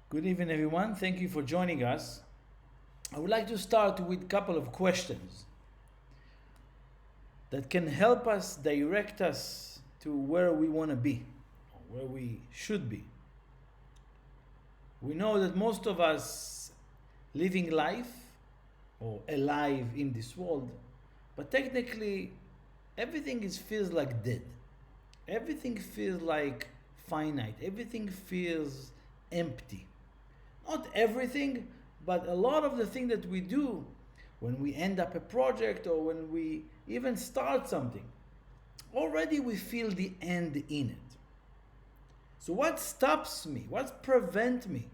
Good evening, everyone. Thank you for joining us. I would like to start with a couple of questions that can help us direct us to where we want to be, or where we should be. We know that most of us living life or alive in this world, but technically everything feels like dead. Everything feels like finite. Everything feels empty. Not everything, but a lot of the things that we do when we end up a project or when we even start something, already we feel the end in it. So what stops me? What prevents me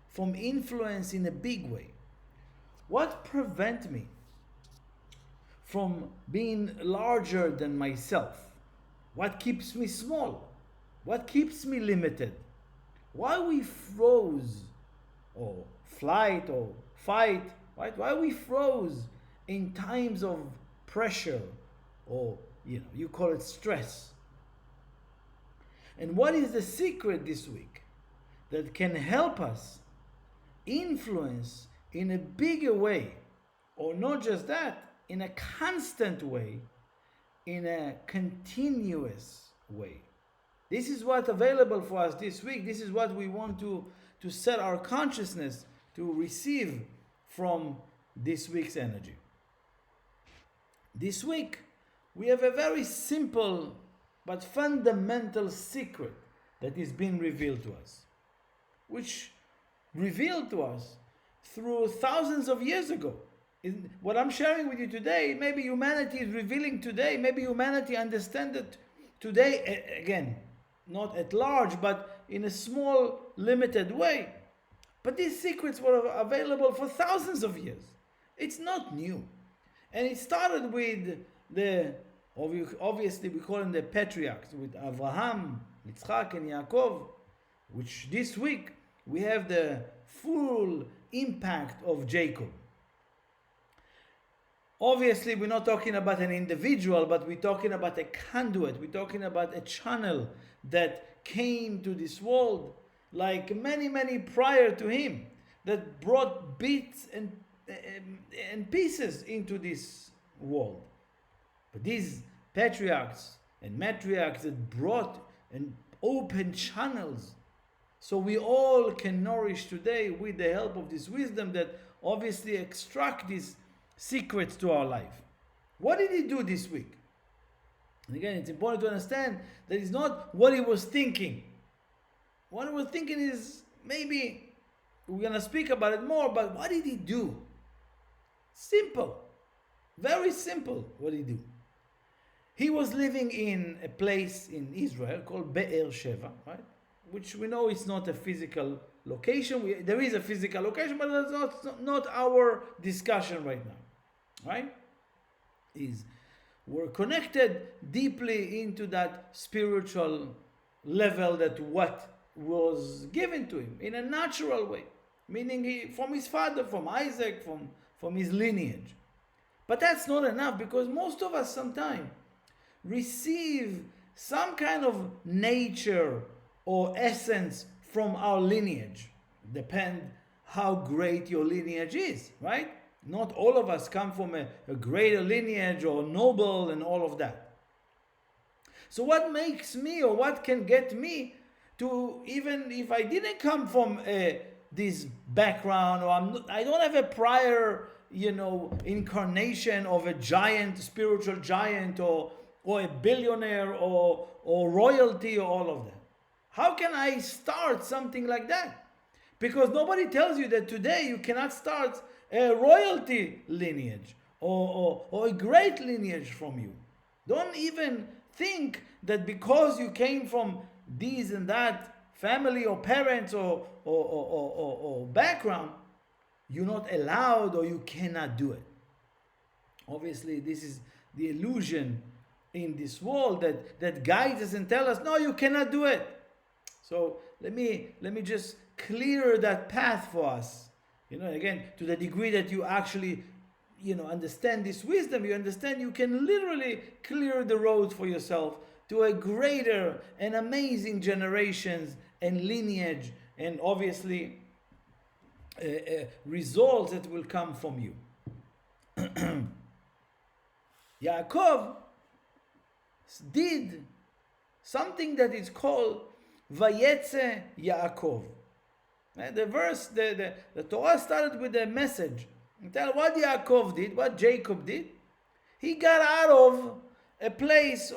from influence in a big way? What prevents me from being larger than myself? What keeps me small? What keeps me limited? Why we froze or flight or fight, right? Why we froze in times of pressure or you call it stress. And what is the secret this week that can help us influence in a bigger way, or not just that, in a constant way, in a continuous way? This is what's available for us this week. This is what we want to set our consciousness to receive from this week's energy. This week, we have a very simple but fundamental secret that is being revealed to us, which revealed to us through thousands of years ago. What I'm sharing with you today, maybe humanity is revealing today, maybe humanity understands it today, again, not at large, but in a small, limited way. But these secrets were available for thousands of years. It's not new. And it started with obviously we call them the patriarchs, with Abraham, Yitzchak, and Yaakov, which this week we have the full impact of Jacob. Obviously, we're not talking about an individual, but we're talking about a conduit. We're talking about a channel that came to this world like many, many prior to him, that brought bits and pieces into this world. But these patriarchs and matriarchs that brought and opened channels, so we all can nourish today with the help of this wisdom that obviously extract these secrets to our life. What did he do this week? And again, it's important to understand that it's not what he was thinking. What he was thinking is, maybe we're going to speak about it more, but what did he do? Simple. Very simple what he do. He was living in a place in Israel called Be'er Sheva, right? Which we know is not a physical location. There is a physical location, but that's not our discussion right now. Right? We're connected deeply into that spiritual level, that what was given to him in a natural way, meaning he from his father, from Isaac, from his lineage. But that's not enough, because most of us sometimes receive some kind of nature or essence from our lineage. Depend how great your lineage is, right? Not all of us come from a greater lineage or noble and all of that. So what makes me, or what can get me to, even if I didn't come from this background, or I don't have a prior, incarnation of a giant, spiritual giant, or a billionaire, or royalty, or all of that. How can I start something like that? Because nobody tells you that today you cannot start a royalty lineage or a great lineage from you. Don't even think that because you came from these and that family or parents or background, you're not allowed or you cannot do it. Obviously, this is the illusion in this world that guides us and tells us, no, you cannot do it. So let me just clear that path for us. Again, to the degree that you actually, understand this wisdom, you understand you can literally clear the road for yourself to a greater and amazing generations and lineage, and obviously results that will come from you. Yaakov did something that is called Vayetze Yaakov. The verse, the Torah started with a message. Tell what Yaakov did, what Jacob did. He got out of a place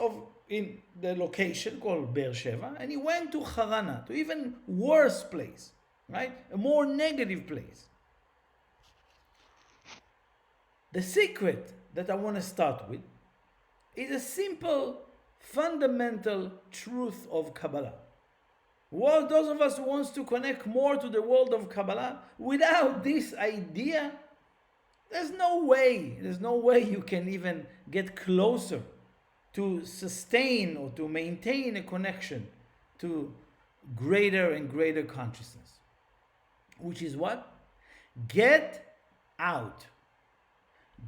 in the location called Beersheba, and he went to Harana, to even worse place, right? A more negative place. The secret that I want to start with is a simple, fundamental truth of Kabbalah. Well, those of us who wants to connect more to the world of Kabbalah, without this idea, there's no way you can even get closer to sustain or to maintain a connection to greater and greater consciousness. Which is what? Get out.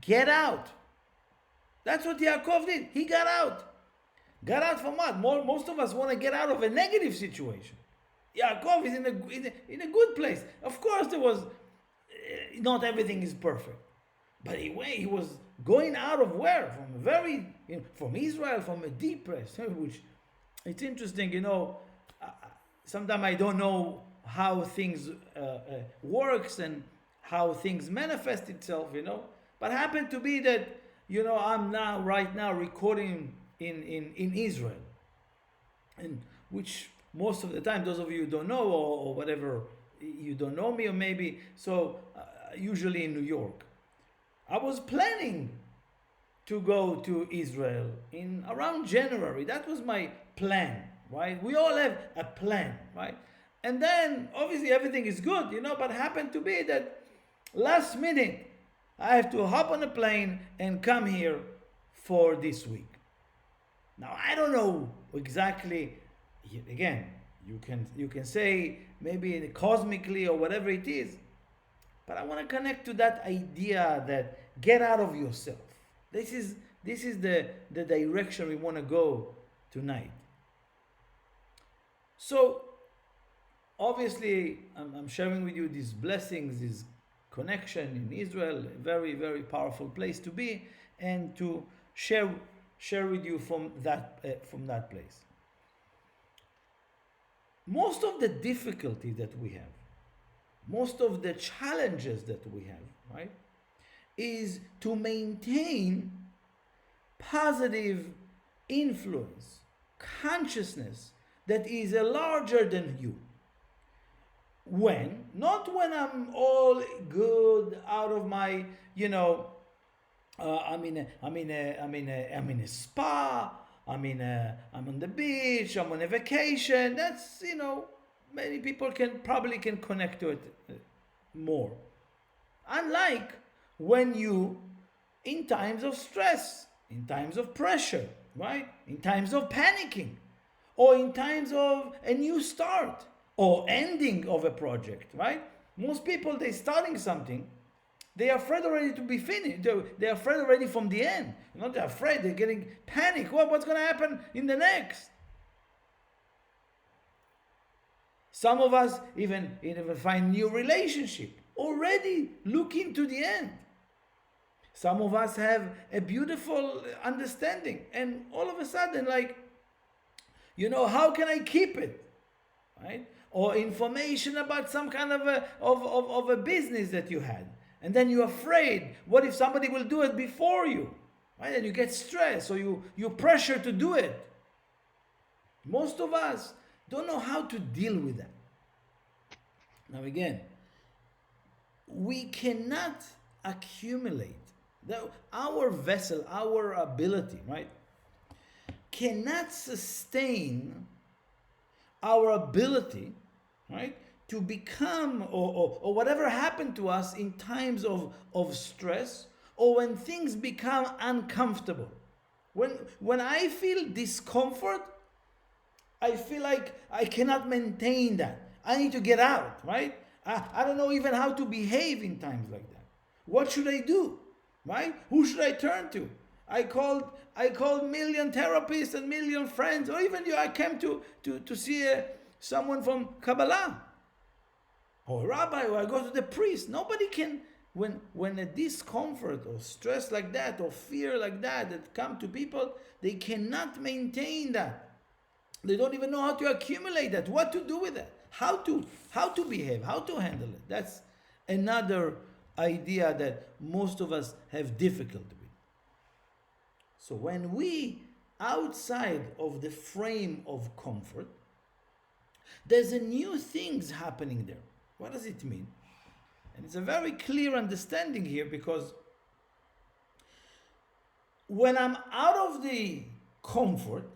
Get out. That's what Yaakov did. He got out. Got out from what? Most of us want to get out of a negative situation. Yaakov is in a good place. Of course, there was not everything is perfect, but he was going out of where? From Israel, from a deep place. Which it's interesting, sometimes I don't know how things works and how things manifest itself, But happened to be that I'm right now recording in Israel, and which most of the time, those of you who don't know or whatever, you don't know me or maybe so, usually in New York. I was planning to go to Israel in around January. That was my plan, right? We all have a plan, right? And then obviously everything is good, but happened to be that last minute I have to hop on a plane and come here for this week. Now I don't know exactly. Again, you can say maybe cosmically or whatever it is, but I want to connect to that idea that get out of yourself. This is the direction we want to go tonight. So obviously I'm sharing with you these blessings, this connection in Israel, a very, very powerful place to be, and to share with you from that place. Most of the difficulty that we have, most of the challenges that we have, right, is to maintain positive influence, consciousness that is larger than you. Not when I'm all good out of my, I'm in a spa, I'm on the beach, I'm on a vacation. That's, many people can connect to it more. Unlike when you, in times of stress, in times of pressure, right? In times of panicking, or in times of a new start, or ending of a project, right? Most people, they're starting something, they are afraid already to be finished. They're afraid already from the end. They're afraid, they're getting panic. What's going to happen in the next? Some of us even find new relationship, already looking to the end. Some of us have a beautiful understanding, and all of a sudden, how can I keep it, right? Or information about some kind of a business that you had, and then you're afraid. What if somebody will do it before you, right? And you get stressed, or you pressure to do it. Most of us don't know how to deal with that. Now again, we cannot accumulate. Our vessel, our ability, right, cannot sustain our ability, right, to become or whatever happened to us in times of stress, or when things become uncomfortable. When I feel discomfort, I feel like I cannot maintain that. I need to get out, right? I don't know even how to behave in times like that. What should I do? Right? Who should I turn to? I called million therapists and million friends, or even I came to see someone from Kabbalah. or a rabbi, or I go to the priest. Nobody can, when a discomfort or stress like that or fear like that come to people, they cannot maintain that. They don't even know how to accumulate that, what to do with that, how to behave, how to handle it. That's another idea that most of us have difficulty with. So when we outside of the frame of comfort, there's a new things happening there. What does it mean? And it's a very clear understanding here, because when I'm out of the comfort,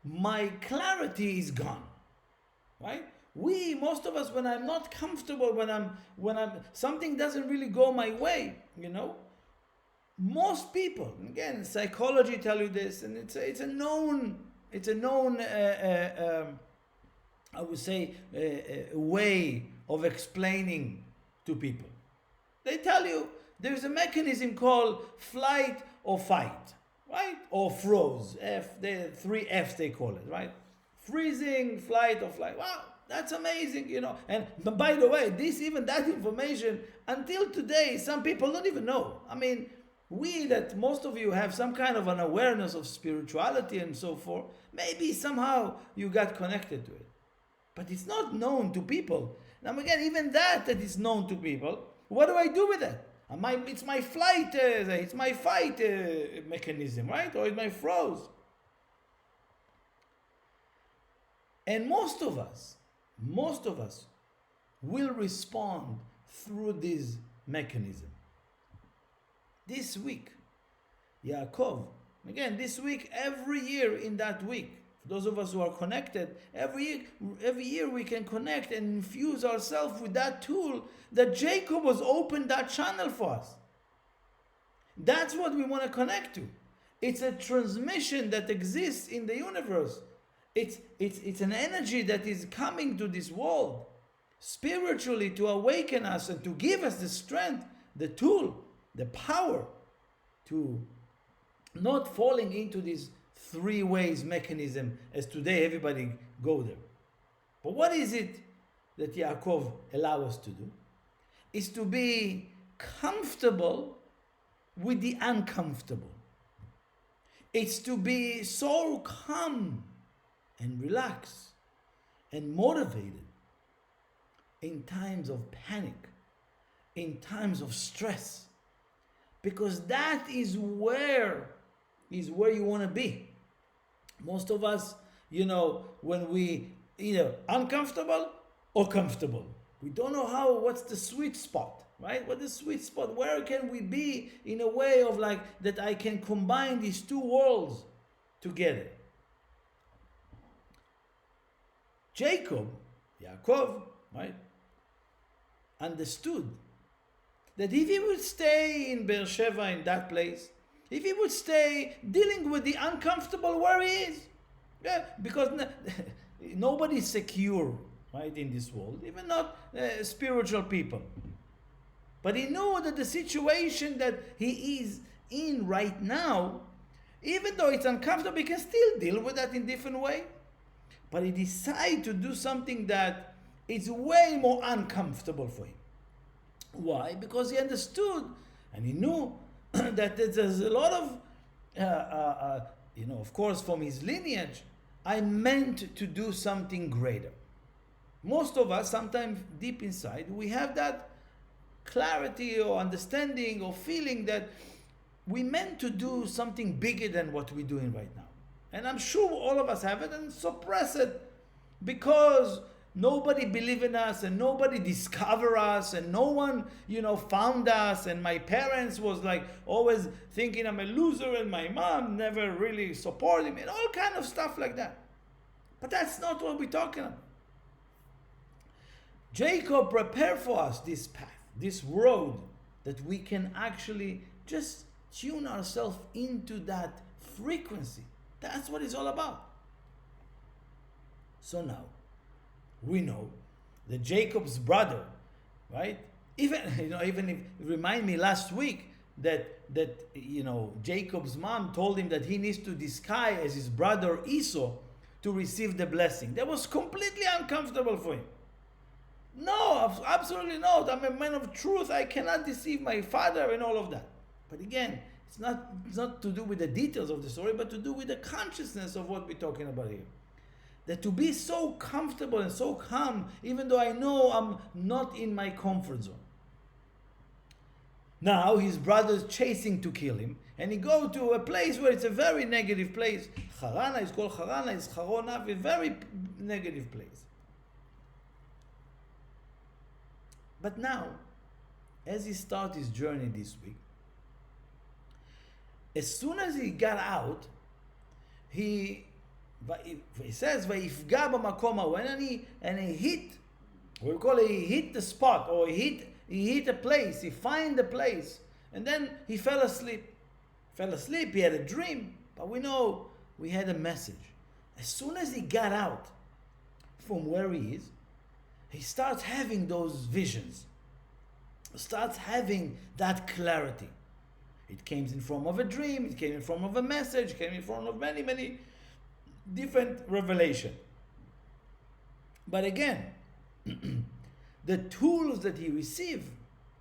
my clarity is gone, right? Most of us, when I'm not comfortable, when I'm something doesn't really go my way, most people, again, psychology tell you this, and it's a known I would say a way of explaining to people. They tell you there's a mechanism called flight or fight, right? Or froze. The 3 F's they call it, right? Freezing, flight, or flight. Wow, that's amazing, And by the way, that information, until today, some people don't even know. I mean, that most of you have some kind of an awareness of spirituality and so forth. Maybe somehow you got connected to it. But it's not known to people. Now again, even that is known to people, what do I do with that? It's my flight, it's my fight mechanism, right? Or it's my froze. And most of us will respond through this mechanism. This week, Yaakov, again, this week, every year in that week, for those of us who are connected, every year we can connect and infuse ourselves with that tool that Jacob was opened that channel for us. That's what we want to connect to. It's a transmission that exists in the universe. It's an energy that is coming to this world spiritually to awaken us and to give us the strength, the tool, the power to not falling into this 3 ways mechanism as today everybody go there. But what is it that Yaakov allows us to do? Is to be comfortable with the uncomfortable. It's to be so calm and relaxed and motivated in times of panic, in times of stress, because that is where you want to be. Most of us, when we either uncomfortable or comfortable, we don't know what's the sweet spot, right? What's the sweet spot? Where can we be in a way of like that I can combine these 2 worlds together? Yaakov, right, understood that if he would stay in Beersheba, in that place, if he would stay dealing with the uncomfortable where he is, because nobody's secure, right, in this world, even not spiritual people. But he knew that the situation that he is in right now, even though it's uncomfortable, he can still deal with that in different way. But he decided to do something that is way more uncomfortable for him. Why? Because he understood and he knew that there's a lot of, of course, from his lineage, I meant to do something greater. Most of us, sometimes deep inside, we have that clarity or understanding or feeling that we meant to do something bigger than what we're doing right now. And I'm sure all of us have it and suppress it because nobody believed in us and nobody discovered us and no one, found us. And my parents was like always thinking I'm a loser and my mom never really supported me and all kind of stuff like that. But that's not what we're talking about. Jacob prepared for us this path, this road that we can actually just tune ourselves into that frequency. That's what it's all about. So now, we know that Jacob's brother, right? Even if remind me last week that Jacob's mom told him that he needs to disguise as his brother Esau to receive the blessing. That was completely uncomfortable for him. No, absolutely not. I'm a man of truth. I cannot deceive my father and all of that. But again, it's not to do with the details of the story, but to do with the consciousness of what we're talking about here. That to be so comfortable and so calm, even though I know I'm not in my comfort zone. Now his brother's chasing to kill him, and he go to a place where it's a very negative place. Harana is called Harana, it's Harona, a very negative place. But now, as he started his journey this week, as soon as he got out, he says, "Vayifga b'makom ha'u," and he hit, we call it, he hit the spot, or he hit a place, he find the place, and then he fell asleep. He had a dream, but we know we had a message. As soon as he got out from where he is, he starts having those visions, starts having that clarity. It came in form of a dream, it came in form of a message, it came in form of many, many different revelation. But again, the tools that he received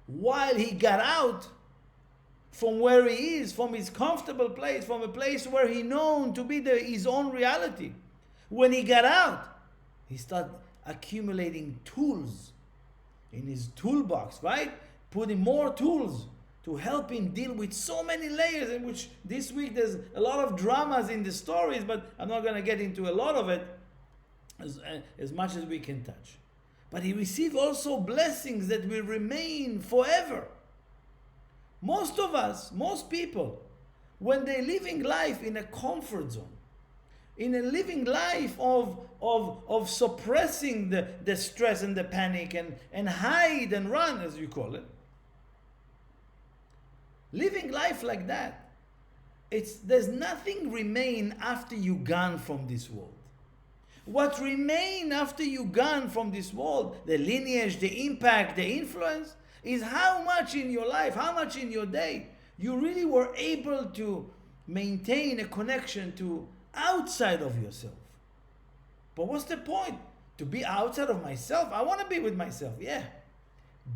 while he got out from where he is, from his comfortable place, from a place where he known to be his own reality. When he got out, he started accumulating tools in his toolbox, right? Putting more tools to help him deal with so many layers, in which this week there's a lot of dramas in the stories, but I'm not going to get into a lot of it as much as we can touch. But he received also blessings that will remain forever. Most of us, most people, when they're living life in a comfort zone, in a living life of suppressing the stress and the panic and hide and run, as you call it, living life like that, there's nothing remain after you gone from this world. What remain after you gone from this world, the lineage, the impact, the influence, is how much in your life, how much in your day, you really were able to maintain a connection to outside of yourself. But what's the point? To be outside of myself? I want to be with myself, yeah.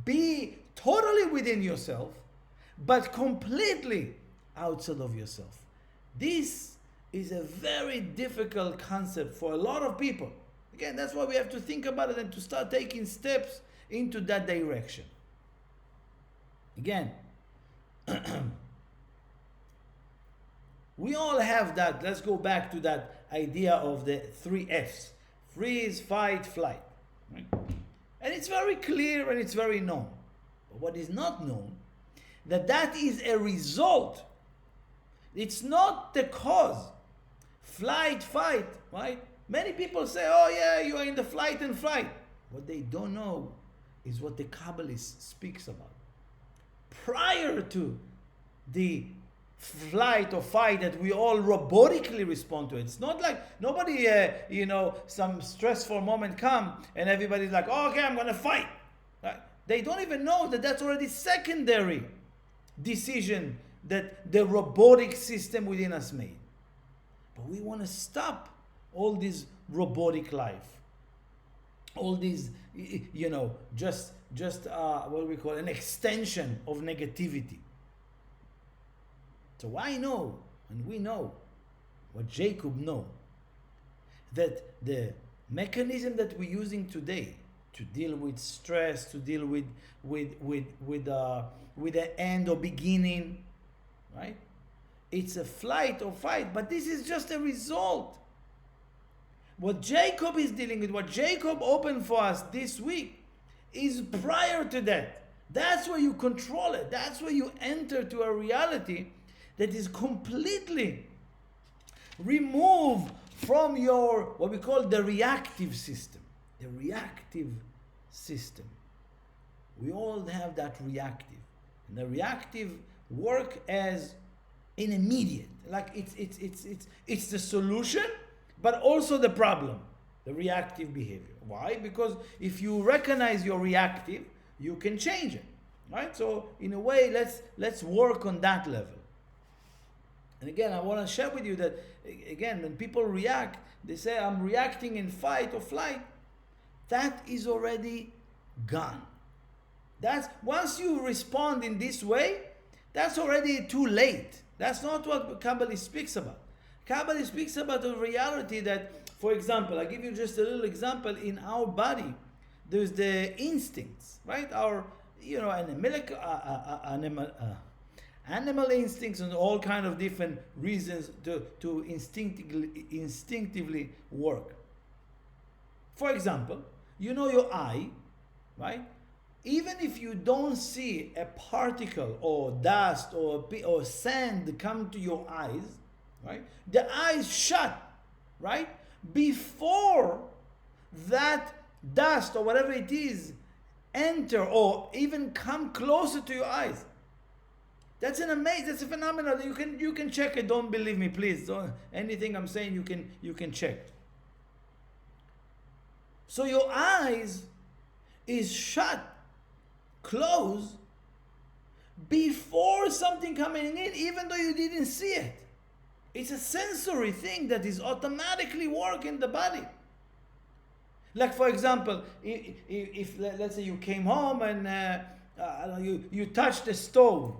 Be totally within yourself, but completely outside of yourself. This is a very difficult concept for a lot of people. Again, that's why we have to think about it and to start taking steps into that direction. Again, we all have that. Let's go back to that idea of the 3 F's. Freeze, fight, flight. Right? And it's very clear and it's very known. But what is not known, that is a result. It's not the cause. Flight, fight, right? Many people say, oh yeah, you are in the flight and fight. What they don't know is what the Kabbalah speaks about. Prior to the flight or fight that we all robotically respond to it. It's not like nobody, some stressful moment come and everybody's like, oh, okay, I'm going to fight. Right? They don't even know that that's already secondary decision that the robotic system within us made. But we want to stop all this robotic life. All these, just what we call an extension of negativity. So I know, and we know, what Jacob know, that the mechanism that we're using today to deal with stress, to deal with the end or beginning, right? It's a flight or fight, but this is just a result. What Jacob is dealing with, what Jacob opened for us this week, is prior to that. That's where you control it. That's where you enter to a reality that is completely removed from your, what we call the reactive system. The reactive system. We all have that reactive. And the reactive work as an immediate. Like it's the solution, but also the problem. The reactive behavior. Why? Because if you recognize your reactive, you can change it. Right? So in a way, let's work on that level. And again, I want to share with you that, again, when people react, they say, I'm reacting in fight or flight. That is already gone. That's once you respond in this way, that's already too late. That's not what Kabbalah speaks about. Kabbalah speaks about a reality that, for example, I give you just a little example. In our body, there's the instincts, right? Our, animal instincts and all kind of different reasons to instinctively work. For example, your eye, right? Even if you don't see a particle or dust or sand come to your eyes, right? The eyes shut, right? Before that dust or whatever it is enter or even come closer to your eyes. That's that's a phenomenon. You can check it. Don't believe me, please. Anything I'm saying you can check. So your eyes is shut, closed, before something coming in, even though you didn't see it. It's a sensory thing that is automatically working the body. Like, for example, if let's say you came home and you touched the stove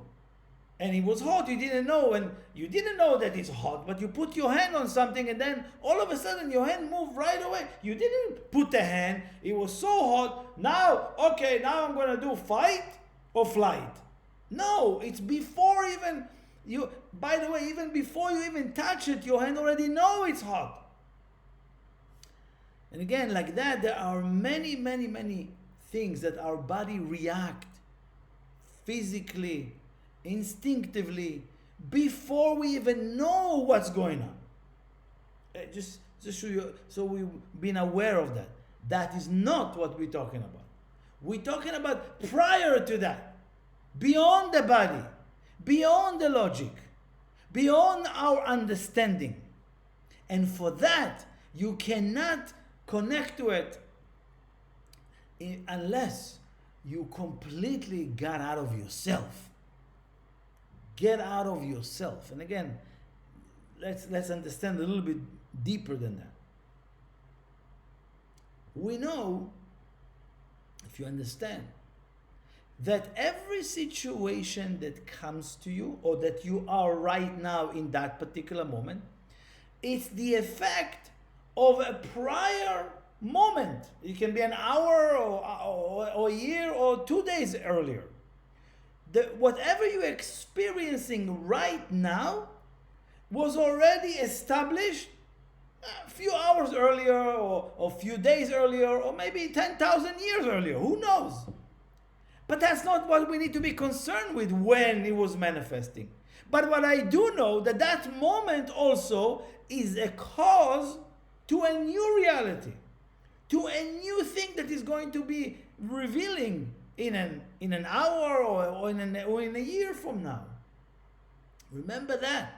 and it was hot, you didn't know that it's hot, but you put your hand on something and then all of a sudden your hand moved right away. You didn't put the hand, it was so hot. Now I'm going to do fight or flight. No, it's before even by the way, even before you even touch it, your hand already know it's hot. And again, like that, there are many, many, many things that our body react physically, instinctively, before we even know what's going on. Just show you, so we've been aware of that. That is not what we're talking about. We're talking about prior to that, beyond the body, beyond the logic, beyond our understanding. And for that, you cannot connect to it unless you completely got out of yourself. Get out of yourself. And again, let's understand a little bit deeper than that. We know, if you understand, that every situation that comes to you or that you are right now in that particular moment, it's the effect of a prior moment. It can be an hour or a year or 2 days earlier. Whatever you're experiencing right now was already established a few hours earlier or a few days earlier or maybe 10,000 years earlier. Who knows? But that's not what we need to be concerned with when it was manifesting. But what I do know, that moment also is a cause to a new reality, to a new thing that is going to be revealing in an hour or in a year from now. Remember that.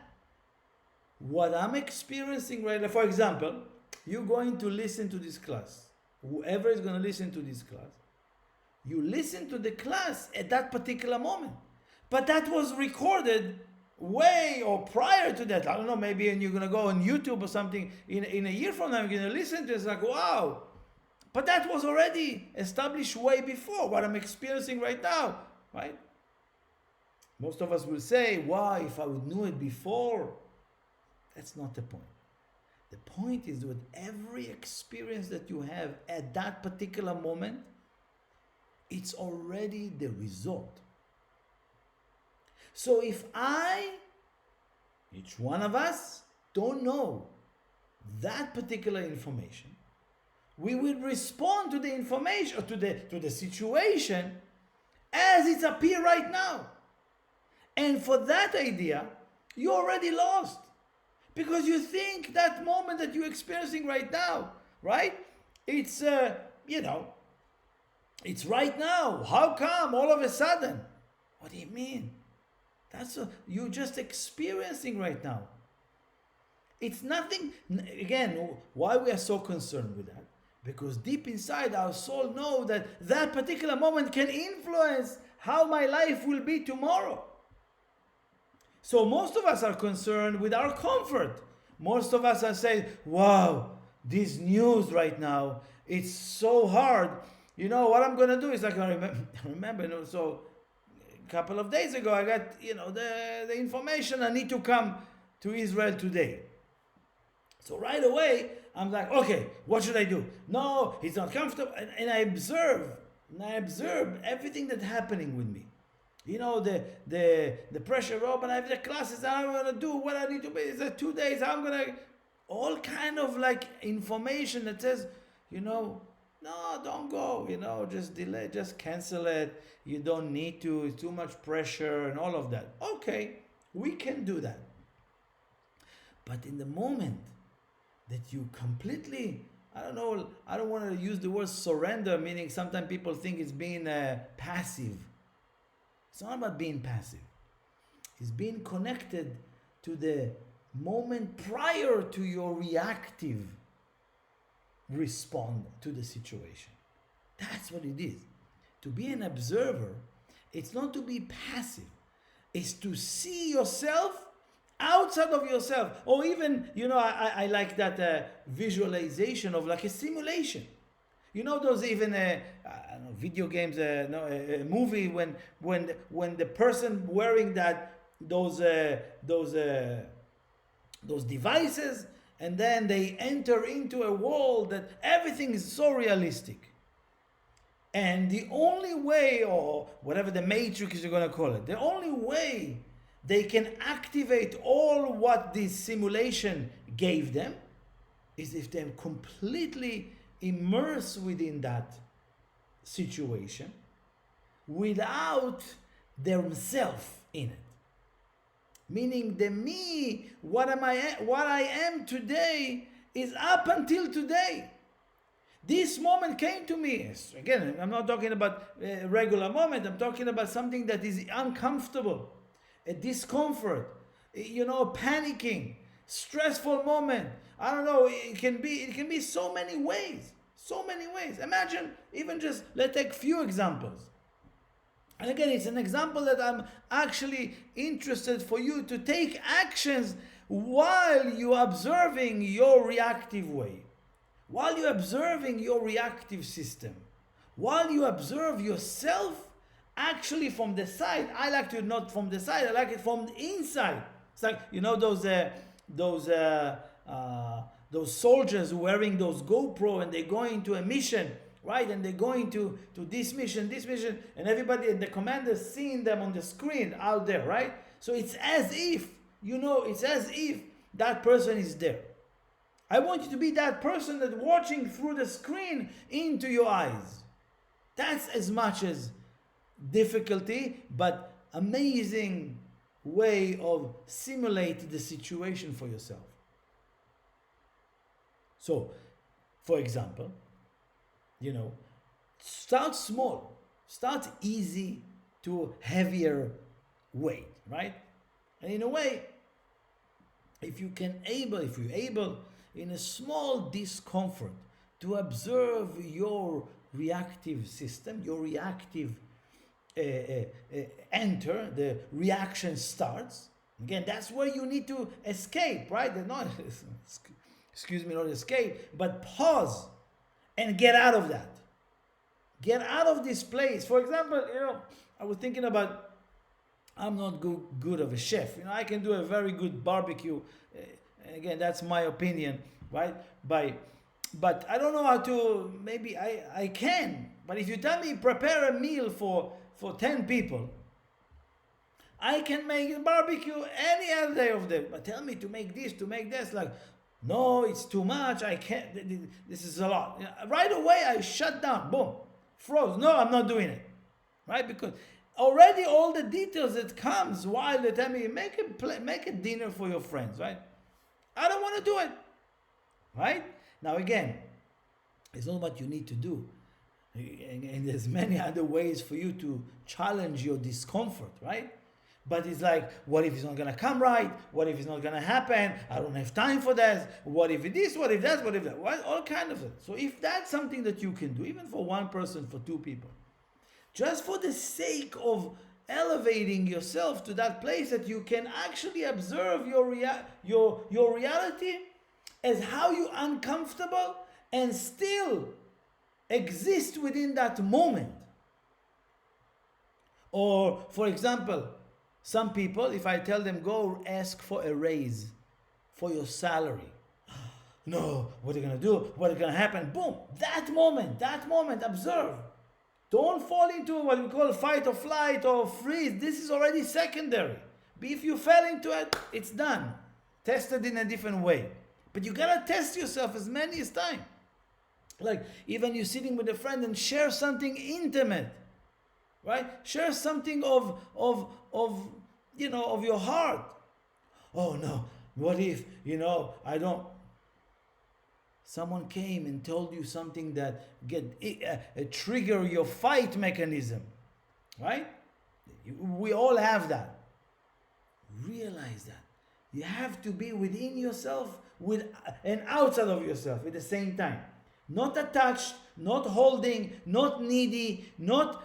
What I'm experiencing right now, for example, you're going to listen to this class. Whoever is going to listen to this class, you listen to the class at that particular moment. But that was recorded way or prior to that. I don't know, maybe and you're going to go on YouTube or something in a year from now, you're going to listen to it. It's like, wow. But that was already established way before what I'm experiencing right now, right? Most of us will say, why, if I would knew it before? That's not the point. The point is that every experience that you have at that particular moment, it's already the result. So if each one of us, don't know that particular information, we will respond to the information or to the situation as it's appear right now. And for that idea, you already lost. Because you think that moment that you're experiencing right now, right? It's, it's right now. How come all of a sudden? What do you mean? You're just experiencing right now. It's nothing. Again, why we are so concerned with that? Because deep inside our soul know that particular moment can influence how my life will be tomorrow. So most of us are concerned with our comfort. Most of us are saying, wow, this news right now, it's so hard. what I'm gonna do is like, I remember, so a couple of days ago I got, the information I need to come to Israel today. So right away I'm like, okay, what should I do? No, he's not comfortable, and I observe everything that's happening with me. The pressure, but I have the classes, I'm gonna do what I need to be. It's 2 days, I'm gonna, all kind of like information that says, no, don't go, just delay, just cancel it. You don't need to, it's too much pressure and all of that. Okay, we can do that. But in the moment that you completely, I don't want to use the word surrender, meaning sometimes people think it's being passive. It's not about being passive. It's being connected to the moment prior to your reactive response to the situation. That's what it is. To be an observer, it's not to be passive. It's to see yourself outside of yourself. Or even, I like that visualization of like a simulation. Those even video games, a movie when the person wearing those devices, and then they enter into a world that everything is so realistic. And the only way, or whatever the matrix you're going to call it, the only way they can activate all what this simulation gave them is if they're completely immersed within that situation without themselves in it. Meaning the me, what I am today is up until today. This moment came to me. Again, I'm not talking about a regular moment. I'm talking about something that is uncomfortable, a discomfort, panicking, stressful moment. I don't know. It can be so many ways. So many ways. Imagine, even just, let's take few examples. And again, it's an example that I'm actually interested for you to take actions while you're observing your reactive way, while you're observing your reactive system, while you observe yourself actually from the side. I like to not from the side, I like it from the inside. It's like, those soldiers wearing those GoPro, and they're going to a mission, right? And they're going to this mission, and everybody and the commander's seeing them on the screen out there, right? So it's as if, that person is there. I want you to be that person that's watching through the screen into your eyes. That's as much as difficulty, but amazing way of simulate the situation for yourself. So, for example, start small, start easy to heavier weight, right? And in a way, if you're able in a small discomfort to observe your reactive system, your reactive enter, the reaction starts. Again, that's where you need to escape, right? Not escape, but pause and get out of that. Get out of this place. For example, I was thinking about, I'm not good of a chef. I can do a very good barbecue. Again, that's my opinion, right? But I don't know how to, maybe I can. But if you tell me prepare a meal for 10 people, I can make a barbecue any other day of them. But tell me to make this, like, no, it's too much. I can't, this is a lot. Right away, I shut down, boom, froze. No, I'm not doing it, right? Because already all the details that comes while they tell me, make a dinner for your friends, right? I don't want to do it, right? Now again, it's not what you need to do. And there's many other ways for you to challenge your discomfort, right? But it's like, what if it's not going to come right? What if it's not going to happen? I don't have time for that. What if it is? What if that? What if that? All kind of it. So if that's something that you can do, even for one person, for two people, just for the sake of elevating yourself to that place that you can actually observe your reality as how you're uncomfortable and still exist within that moment. Or, for example, some people, if I tell them, go ask for a raise for your salary. No, what are you going to do? What is going to happen? Boom. That moment, observe. Don't fall into what we call fight or flight or freeze. This is already secondary. But if you fell into it, it's done. Tested in a different way. But you got to test yourself as many as time. Like, even you're sitting with a friend and share something intimate. Right? Share something of your heart. Oh no, what if, I don't. Someone came and told you something that trigger your fight mechanism. Right? We all have that. Realize that. You have to be within yourself and outside of yourself at the same time. Not attached, not holding, not needy, not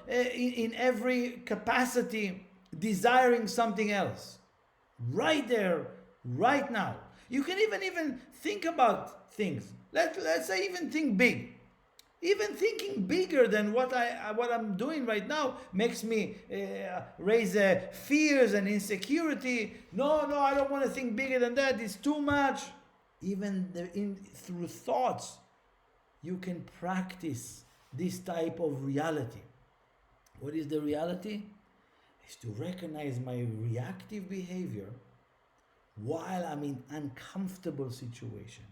in every capacity desiring something else. Right there, right now. You can even think about things. Let's say even think big. Even thinking bigger than what I'm doing right now makes me raise fears and insecurity. No, I don't want to think bigger than that. It's too much. Even through thoughts, you can practice this type of reality. What is the reality? It's to recognize my reactive behavior while I'm in uncomfortable situation.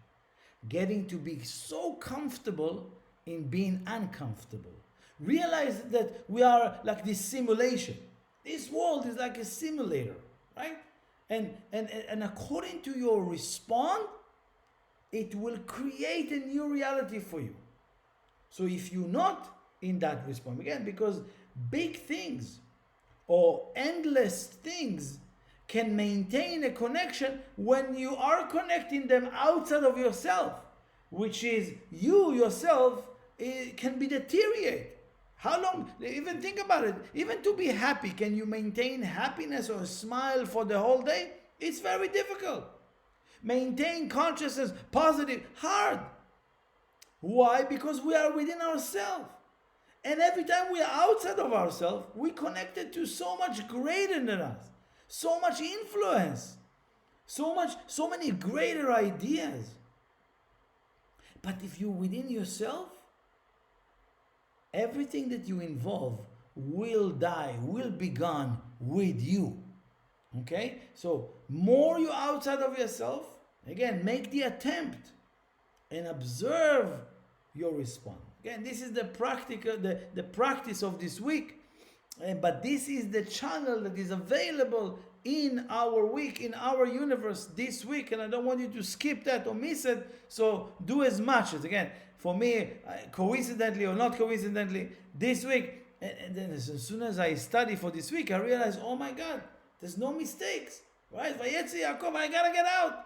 Getting to be so comfortable in being uncomfortable. Realize that we are like this simulation. This world is like a simulator, right? And according to your response, it will create a new reality for you. So if you're not in that response, again, because big things or endless things can maintain a connection when you are connecting them outside of yourself, which is you yourself, it can be deteriorate. How long? Even think about it. Even to be happy, can you maintain happiness or a smile for the whole day? It's very difficult. Maintain consciousness, positive, hard. Why? Because we are within ourselves. And every time we are outside of ourselves, we connected to so much greater than us. So much influence. So many greater ideas. But if you're within yourself, everything that you involve will die, will be gone with you. Okay? So, more you're outside of yourself, again, make the attempt and observe your response. Again, this is the practice of this week. But this is the channel that is available in our week, in our universe this week. And I don't want you to skip that or miss it. So do as much as, again, for me, coincidentally or not coincidentally, this week, and then as soon as I study for this week, I realize, oh my God, there's no mistakes, right? Vayetzi Yaakov, I gotta get out.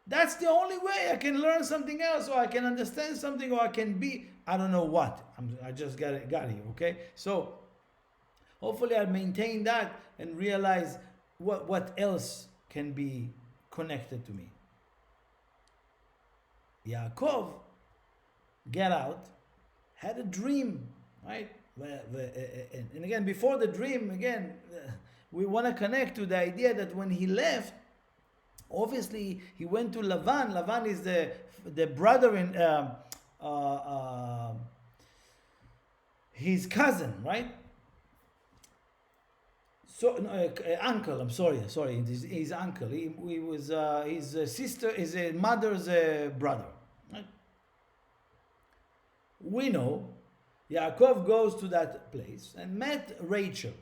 That's the only way I can learn something else, or I can understand something, or I can be, I don't know what. I just got here, okay? So hopefully I'll maintain that and realize what else can be connected to me. Yaakov, get out, had a dream, right? And again, before the dream, again, we want to connect to the idea that when he left, obviously he went to Levan. Levan is the brother in his cousin, right? So uncle. I'm sorry. His uncle. He was his sister, his mother's brother. Right? We know Yaakov goes to that place and met Rachel,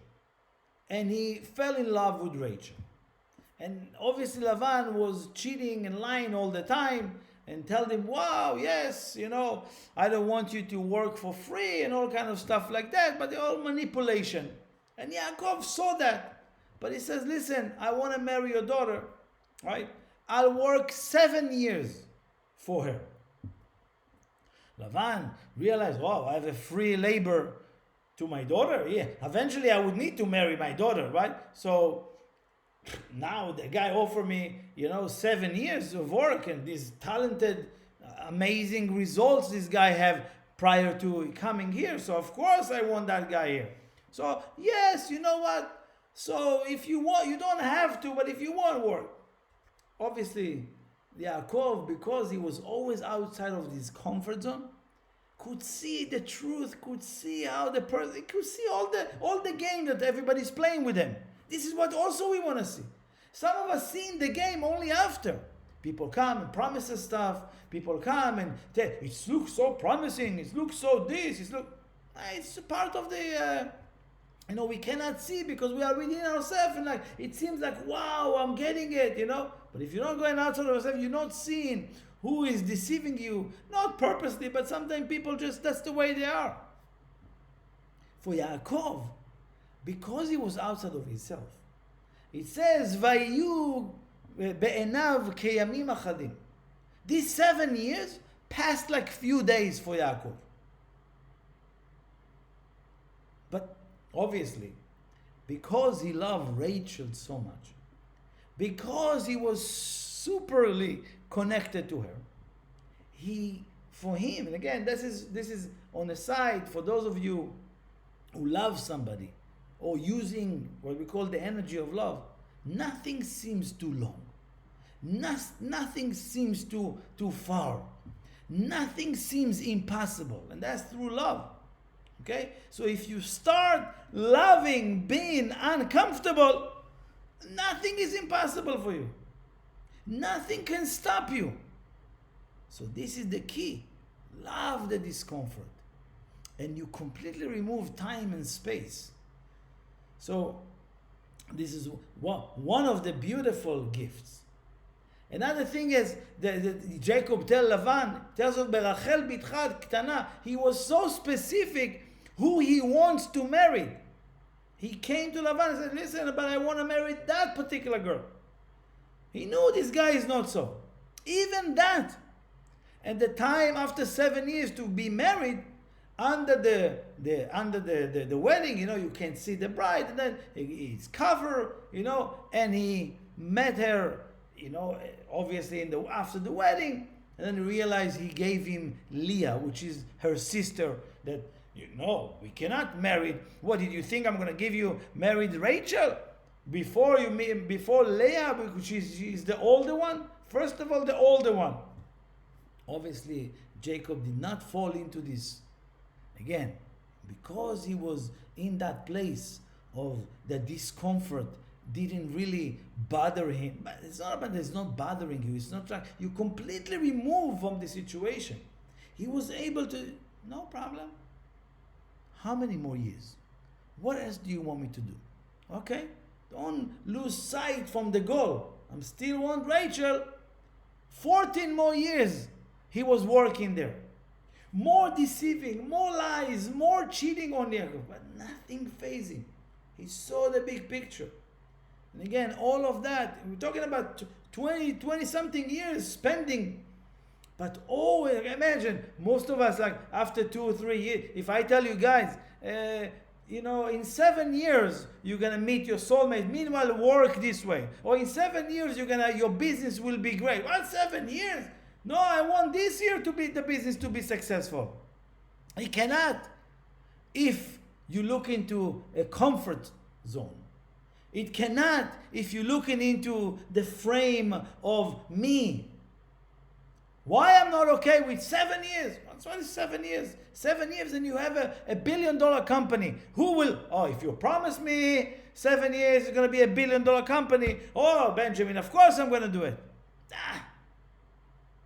and he fell in love with Rachel. And obviously Levan was cheating and lying all the time and told him, wow, yes, I don't want you to work for free and all kind of stuff like that, but they're all manipulation. And Yaakov saw that. But he says, listen, I want to marry your daughter, right? I'll work 7 years for her. Levan realized, wow, I have a free labor to my daughter. Yeah, eventually I would need to marry my daughter, right? So now the guy offered me, 7 years of work and these talented, amazing results this guy have prior to coming here. So of course I want that guy here. So yes, you know what? So if you want, you don't have to, but if you want, work. Obviously, Yaakov, because he was always outside of his comfort zone, could see the truth, could see how the person, could see all the game that everybody's playing with him. This is what also we want to see. Some of us seen the game only after. People come and promise us stuff. People come and tell, it looks so promising, it looks so this, it's part of the, we cannot see because we are within ourselves, and like, it seems like, wow, I'm getting it, But if you're not going outside of yourself, you're not seeing who is deceiving you, not purposely, but sometimes people just, that's the way they are. For Yaakov, because he was outside of himself, it says, Vayu be'enav keyamim achadim. These 7 years passed like few days for Yaakov. But obviously, because he loved Rachel so much, because he was superly connected to her, for him, and again, this is on the side for those of you who love somebody or using what we call the energy of love, nothing seems too long. Nothing seems too far. Nothing seems impossible, and that's through love. Okay? So if you start loving being uncomfortable, nothing is impossible for you. Nothing can stop you. So this is the key. Love the discomfort. And you completely remove time and space. So this is one of the beautiful gifts. Another thing is that Jacob tells Levan, tells of Berachel bitchat ktana, he was so specific who he wants to marry. He came to Levan and said, listen, but I want to marry that particular girl. He knew this guy is not so. Even that. And the time after 7 years to be married, under the wedding, you can see the bride, and then it's covered, and he met her, obviously after the wedding, and then realized he gave him Leah, which is her sister, that, we cannot marry. What did you think I'm going to give you married Rachel? Before Leah, because she's the older one? First of all, the older one. Obviously, Jacob did not fall into this. Again, because he was in that place of the discomfort, didn't really bother him. But it's not about it's not bothering you. It's not like you completely remove from the situation. He was able to, no problem. How many more years? What else do you want me to do? Okay? Don't lose sight from the goal. I'm still want Rachel. 14 more years he was working there. More deceiving, more lies, more cheating on Yaakov, but nothing fazed him. He saw the big picture. And again, all of that, we're talking about 20 something years spending. But always, imagine, most of us, like after 2 or 3 years, if I tell you guys, in 7 years, you're going to meet your soulmate. Meanwhile, work this way. Or in 7 years, your business will be great. What, 7 years? No, I want this year to be the business to be successful. You cannot. If you look into a comfort zone. It cannot if you're looking into the frame of me. Why I'm not okay with 7 years? What is 7 years? 7 years and you have a $1 billion company. Who will, if you promise me 7 years it's going to be $1 billion company. Oh, Benjamin, of course I'm going to do it.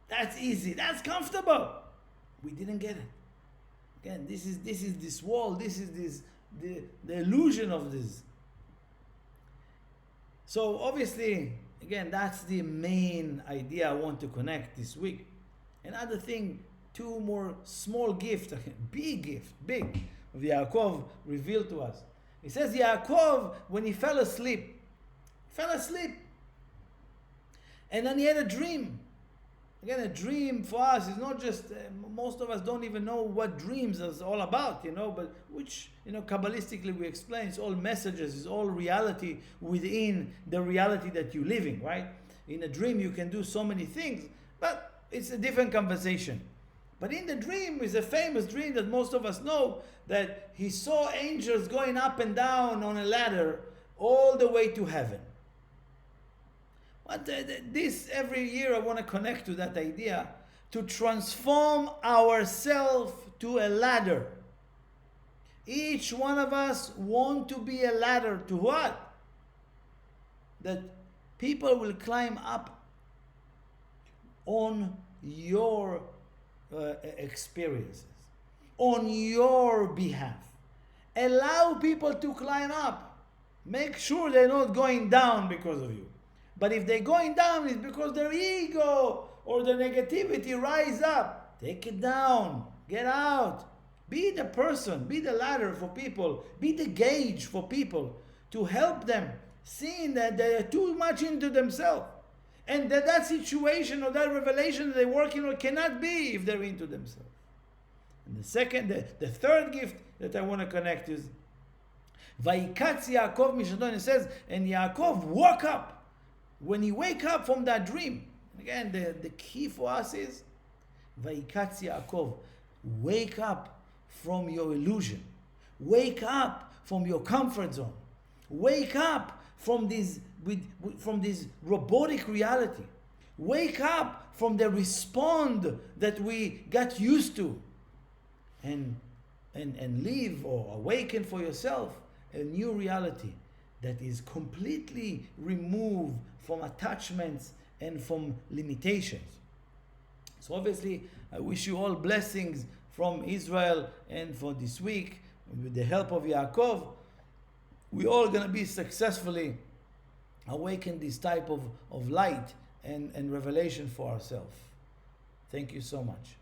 That's easy. That's comfortable. We didn't get it. Again, this is this wall. This is the illusion of this. So obviously, again, that's the main idea I want to connect this week. Another thing, 2 more small gifts, big of Yaakov revealed to us. It says Yaakov, when he fell asleep. And then he had a dream. Again, a dream for us is not just, most of us don't even know what dreams is all about, but which, Kabbalistically we explain, it's all messages, it's all reality within the reality that you're living, right? In a dream you can do so many things, but it's a different conversation. But in the dream is a famous dream that most of us know, that he saw angels going up and down on a ladder all the way to heaven. But this every year I want to connect to that idea, to transform ourselves to a ladder. Each one of us want to be a ladder to what? That people will climb up on your experiences, on your behalf. Allow people to climb up. Make sure they're not going down because of you. But if they're going down, it's because their ego or their negativity rise up. Take it down. Get out. Be the person. Be the ladder for people. Be the gauge for people to help them, seeing that they're too much into themselves. And that situation or that revelation that they're working on cannot be if they're into themselves. And the third gift that I want to connect is Vayikatz Yaakov Mishaton. It says, and Yaakov woke up. When he wake up from that dream, again, the key for us is Vayikatz Yaakov. Wake up from your illusion. Wake up from your comfort zone. Wake up from this robotic reality. Wake up from the respond that we got used to, and live or awaken for yourself a new reality that is completely removed from attachments and from limitations. So obviously, I wish you all blessings from Israel, and for this week, with the help of Yaakov, we're all going to be successfully awaken this type of light and revelation for ourselves. Thank you so much.